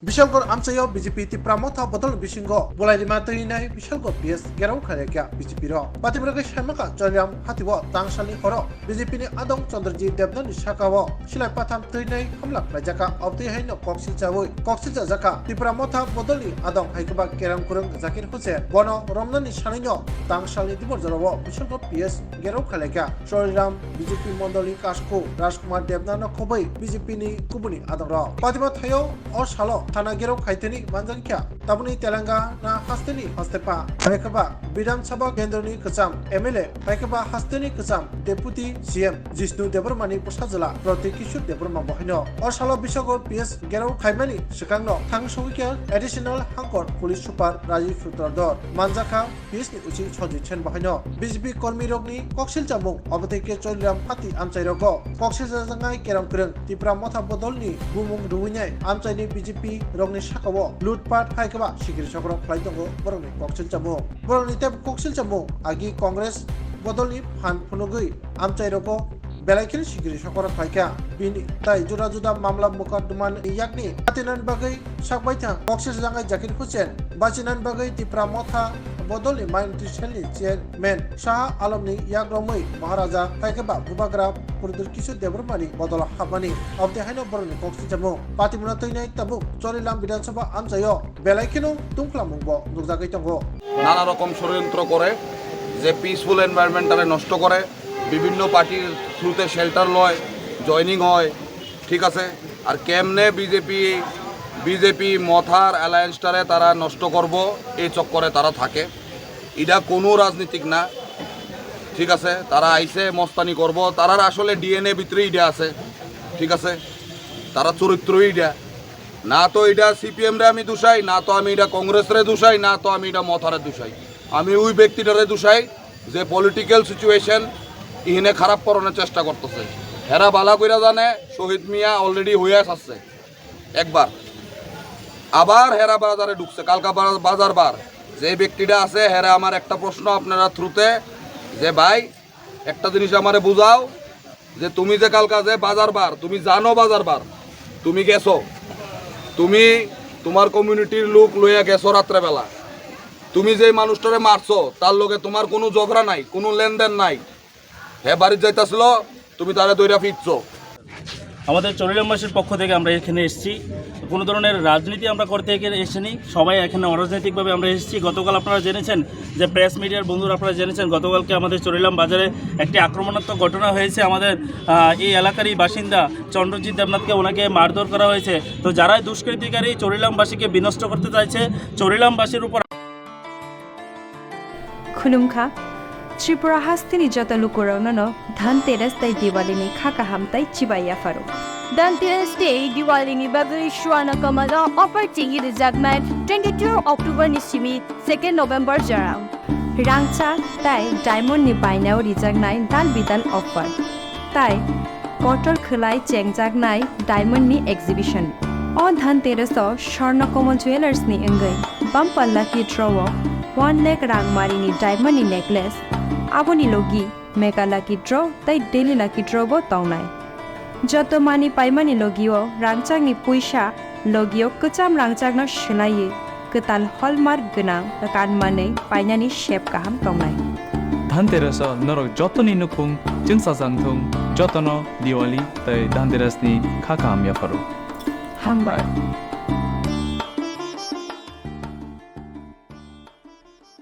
Bishalghar amsayo BJP Tipra Motha bodol bisingo Bulaikha teinai Bishalghar PS gerau khalekya BJP ro Patibrake Shamaka Charilam hatibo tangsalni horo BJP ni adong Chandraji Devnani shakawo silai patham teinai Tungphlajaka obti haino koksil jaka Tipra Motha bodoli adong haikuba keram kurung zakir huse bono romnani shanino tangsalni dibor jarawo Bishalghar PS gerau khalekya Charilam BJP mondoli kasko Rajkumar Devnano khobai BJP ni kubuni adong ro Patiba thayo or shalo Thana gerau khaiteni manjankya tabuni Telangana hasteni hastepa haikaba Bidhan Sabha Kendroni Kacham MLA haikaba hasteni Kacham Deputy CM Jishnu Debrmani Posajala Protikishur Debrma Bohino or Salo Bishalghar PS gerau khaimani Shikangno Thang Sowikya Additional Hangkor Police Super Rajiv Sutrador Manjaka PS ni uchi choji chen Bohino BJP Kormi Rogni Koksil Jamung Oboteke Charilam Hati Amchai Rogo Koksil Jangai Keram Kurung Tipra Motha Bodolni Bumung Ruwinyai Amchaini BJP Rogni Shakawo Lootpat Haikaba Shikir Chokro Flightongo Boroni Koksil Jamung Boroni Tep Koksil Jamung Agi Congress Bodolni Han Punugui Amchai Rogo Bulaikha Shikir Chokro Flightka Bini Tai Juda Juda Mamla Mukadduman Yakni Atinan Bagai Shakbaitang Koksil Jangai Jakir Hussein Bachinan Bagai Tipra Motha Bodoli Main Trishelni Chairman Shah Alamni Yagromui Maharaja Haikaba Bubagra Purdur Kishur Debrmani Bodola Habani of the Hino Boroni Koksil Jamung Patimuna Teinai Tabuk Charilam Bidhan Sabha Amchayo Bulaikha Tungphlajak Nukjakaitongo নানা রকম ষড়যন্ত্র করে যে peaceful এনভায়রনমেন্টারে নষ্ট করে বিভিন্ন পার্টির থ্রুতে শেল্টার লয় জয়নিং হয় ঠিক আছে আর কেমনে বিজেপি মথার অ্যালায়েন্সটারে তারা নষ্ট করব এই চক্করে তারা থাকে এটা কোনো রাজনীতিক না ঠিক আছে তারা আইসে মস্তানি করব তারার আসলে ডিএনএ ভিতরে এটা আছে ঠিক আছে তারা চরিত্রই এটা না তো এটা সিপিএম রে আমি দোষাই না তো আমি এটা কংগ্রেস রে দোষাই না তো আমি এটা মথারে দোষাই আমি ওই ব্যক্তিটারে দোষাই যে পলিটিক্যাল সিচুয়েশন ইহনে খারাপ করানোর চেষ্টা করতেছে হেরা বালা কইরা জানে শহীদ মিয়া অলরেডি হয়ে আসছে একবার আবার হেরা বাজারে ঢুকছে কালকা বাজার বার যে ব্যক্তিটা আছে হেরা আমার একটা প্রশ্ন আপনারা থ্রুতে যে ভাই একটা জিনিস আমারে বুঝাও যে তুমি যে কালকা যে বাজার বার তুমি জানো বাজার বার তুমি গেছো তুমি তোমার কমিউনিটির লোক লইয়া গেছো রাত্রেবেলা তুমি যে মানুষটারে মারছো তার লগে তোমার কোনো ঝগড়া নাই কোনো লেনদেন নাই হে বাড়িতে যাইতাছিল তুমি তারে দইরা ফিরছো আমাদের চরিলামবাসীর পক্ষ থেকে আমরা এখানে এসেছি কোনো ধরনের রাজনীতি আমরা করতে এসেছি সবাই এখানে অরাজনৈতিকভাবে আমরা এসেছি গতকাল আপনারা জেনেছেন যে প্রেস মিডিয়ার বন্ধুরা আপনারা জেনেছেন গতকালকে আমাদের চরিলাম বাজারে একটি আক্রমণাত্মক ঘটনা হয়েছে আমাদের এই এলাকারই বাসিন্দা চন্দ্রজিৎ দেবনাথকে ওনাকে মারধর করা হয়েছে তো যারাই দুষ্কৃতিকারী চরিলামবাসীকে বিনষ্ট করতে চাইছে চরিলামবাসীর উপর खुलुमखा त्रिपुरा हास्तिनि जता लुकुराउननो धनतेरस ताई दिवालीनि खाका हामताई चिबाया फारो धनतेरस डे दिवालीनि बागै सुवाना कमला अफर टिंगि रिजागनाय 22 अक्टोबर निसिमि 2 नभेम्बर जाराम रांचा ताई डायमंड नि बायनायाव रिजागनाय दान बिदान अफर ताई कटल खोलाय चेंगजागनाय डायमंड नि एक्जिबिशन अ धनतेरसआव स्वर्णकमल ज्वेलर्स नि अंगै बामपल्ला की ड्रव 1 लाख रांगमारिनि डायमंड नेकलेस आबोनि लोगी मेगा लाकी ड्र ताई डेली लाकी ड्र बो ताउनाय जत मानि पाइमानि लोगियो रांचांनि पैसा लोगियो कचाम रांचांनो सोलायो कताल हलमार्क गोनां कानमानै पाइनानि शेप गाहाम ताउनाय धनतेरस नरक जतनि नुखुं जिंसा जांथुं जतनो दिवाली ताई धनतेरसनि खाका हामया फारो हामबाय